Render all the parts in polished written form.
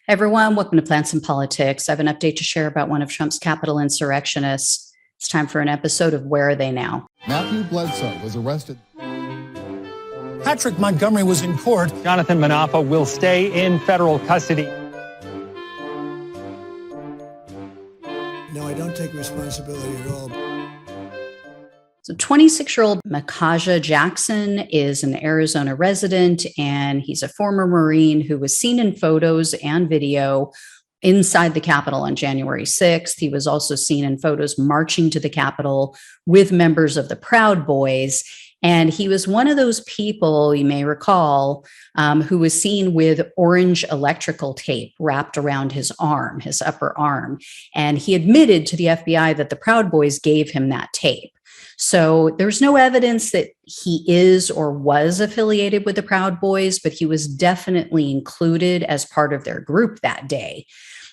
Everyone, welcome to Plants and Politics. I have an update to share about one of Trump's Capitol insurrectionists. It's time for an episode of Where Are They Now? Matthew Bledsoe was arrested. Patrick Montgomery was in court. Jonathan Manapa will stay in federal custody. No, I don't take responsibility at all. So 26-year-old Micajah Jackson is an Arizona resident, and he's a former Marine who was seen in photos and video inside the Capitol on January 6th. He was also seen in photos marching to the Capitol with members of the Proud Boys. And he was one of those people, you may recall, who was seen with orange electrical tape wrapped around his arm, his upper arm. And he admitted to the FBI that the Proud Boys gave him that tape. So there's no evidence that he is or was affiliated with the Proud Boys, but he was definitely included as part of their group that day.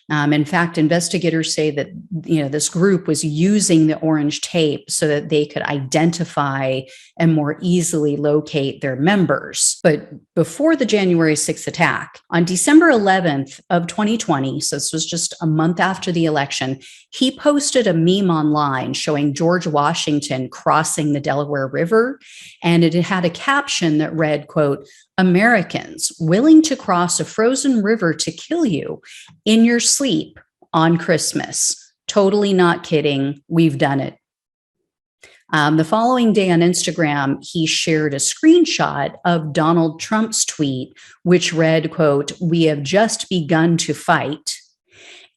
In fact, investigators say that this group was using the orange tape so that they could identify and more easily locate their members. But before the January 6th attack, on December 11th of 2020, so this was just a month after the election, he posted a meme online showing George Washington crossing the Delaware River, and it had a caption that read, quote, "Americans willing to cross a frozen river to kill you in your sleep on Christmas. Totally not kidding. We've done it." The following day on Instagram, he shared a screenshot of Donald Trump's tweet, which read, quote, "We have just begun to fight."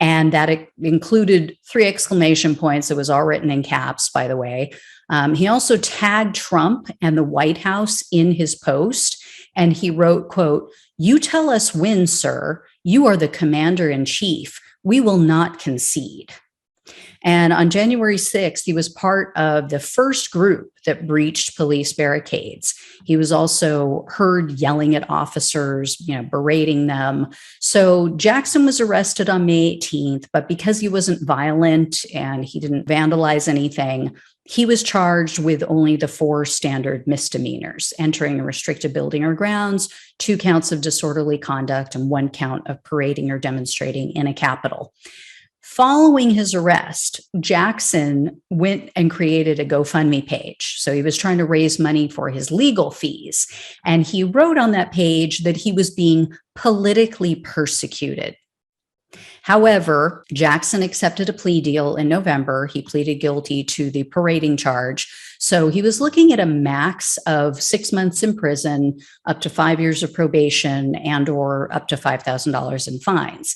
And that included 3 exclamation points. It was all written in caps, by the way. He also tagged Trump and the White House in his post. And he wrote, quote, "You tell us when, sir. You are the commander in chief. We will not concede." And on January 6th, he was part of the first group that breached police barricades. He was also heard yelling at officers, berating them. So Jackson was arrested on May 18th, but because he wasn't violent and he didn't vandalize anything, he was charged with only the 4 standard misdemeanors: entering a restricted building or grounds, 2 counts of disorderly conduct, and 1 count of parading or demonstrating in a Capitol. Following his arrest, Jackson went and created a GoFundMe page. So he was trying to raise money for his legal fees. And he wrote on that page that he was being politically persecuted. However, Jackson accepted a plea deal in November. He pleaded guilty to the parading charge. So he was looking at a max of 6 months in prison, up to 5 years of probation, and or up to $5,000 in fines.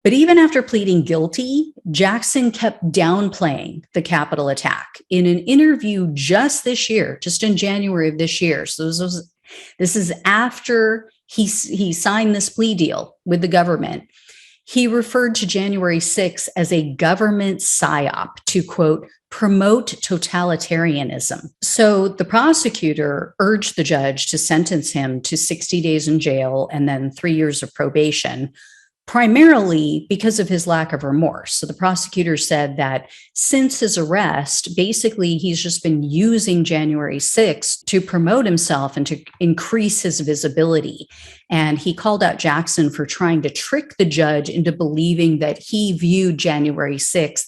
But even after pleading guilty, Jackson kept downplaying the Capitol attack. In an interview just this year, just in January of this year, so this is after he signed this plea deal with the government, he referred to January 6th as a government psyop to, quote, "promote totalitarianism." So the prosecutor urged the judge to sentence him to 60 days in jail and then 3 years of probation, primarily because of his lack of remorse. So the prosecutor said that since his arrest, basically he's just been using January 6th to promote himself and to increase his visibility. And he called out Jackson for trying to trick the judge into believing that he viewed January 6th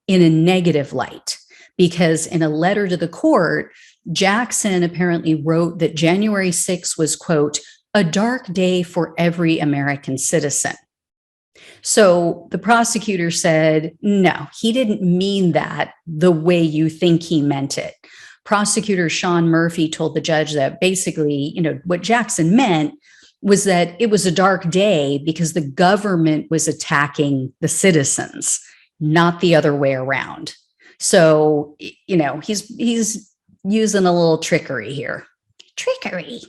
in a negative light, because in a letter to the court, Jackson apparently wrote that January 6th was, quote, "a dark day for every American citizen." So the prosecutor said, no, he didn't mean that the way you think he meant it. Prosecutor Sean Murphy told the judge that basically, what Jackson meant was that it was a dark day because the government was attacking the citizens, not the other way around. So, he's using a little trickery here. Trickery.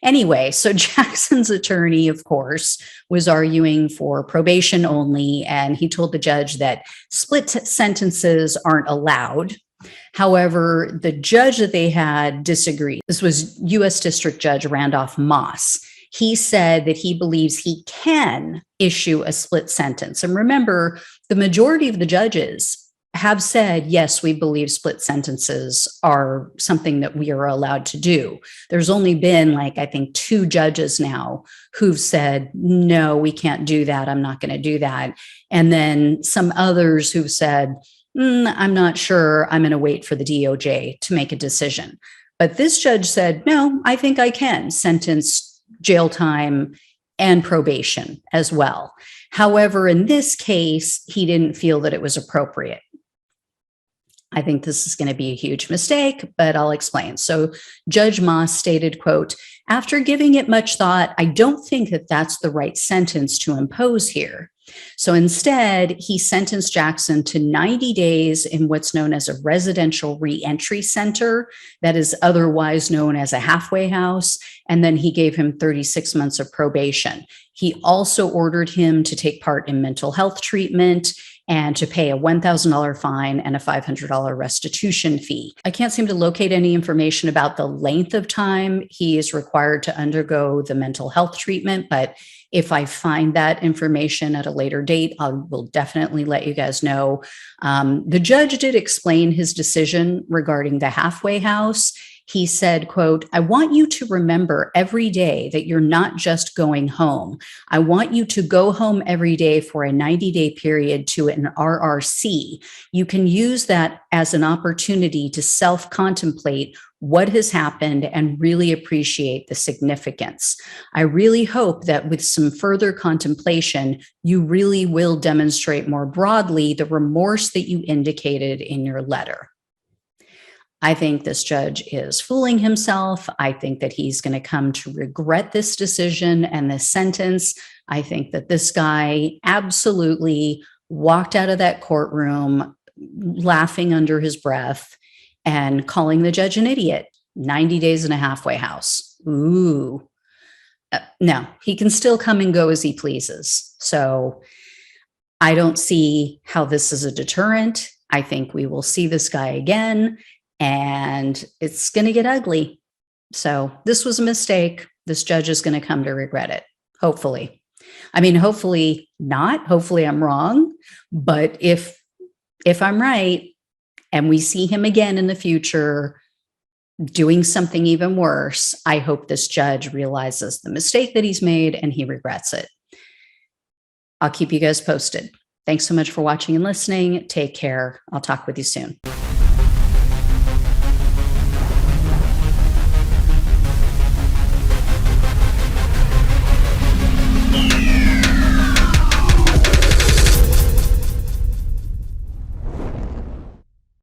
Anyway, so Jackson's attorney, of course, was arguing for probation only, and he told the judge that split sentences aren't allowed. However, the judge that they had disagreed. This was U.S. District Judge Randolph Moss. He said that he believes he can issue a split sentence. And remember, the majority of the judges have said, yes, we believe split sentences are something that we are allowed to do. There's only been I think 2 judges now who've said, no, we can't do that. I'm not going to do that. And then some others who've said, I'm not sure. I'm going to wait for the DOJ to make a decision. But this judge said, no, I think I can sentence jail time and probation as well. However, in this case, he didn't feel that it was appropriate. I think this is going to be a huge mistake, but I'll explain. So Judge Moss stated, quote, after giving it much thought, I don't think that that's the right sentence to impose here. So instead, he sentenced Jackson to 90 days in what's known as a residential reentry center, that is otherwise known as a halfway house. And then he gave him 36 months of probation. He also ordered him to take part in mental health treatment and to pay a $1,000 fine and a $500 restitution fee. I can't seem to locate any information about the length of time he is required to undergo the mental health treatment, but if I find that information at a later date, I will definitely let you guys know. The judge did explain his decision regarding the halfway house. He said, quote, I want you to remember every day that you're not just going home. I want you to go home every day for a 90-day period to an RRC. You can use that as an opportunity to self-contemplate what has happened and really appreciate the significance. I really hope that with some further contemplation, you really will demonstrate more broadly the remorse that you indicated in your letter. I think this judge is fooling himself. I think that he's going to come to regret this decision and this sentence. I think that this guy absolutely walked out of that courtroom laughing under his breath and calling the judge an idiot. 90 days in a halfway house. Ooh. No, he can still come and go as he pleases. So I don't see how this is a deterrent. I think we will see this guy again, and it's going to get ugly. So this was a mistake. This judge is going to come to regret it, hopefully. I mean, hopefully not. Hopefully I'm wrong. But if I'm right and we see him again in the future doing something even worse, I hope this judge realizes the mistake that he's made and he regrets it. I'll keep you guys posted. Thanks so much for watching and listening. Take care. I'll talk with you soon.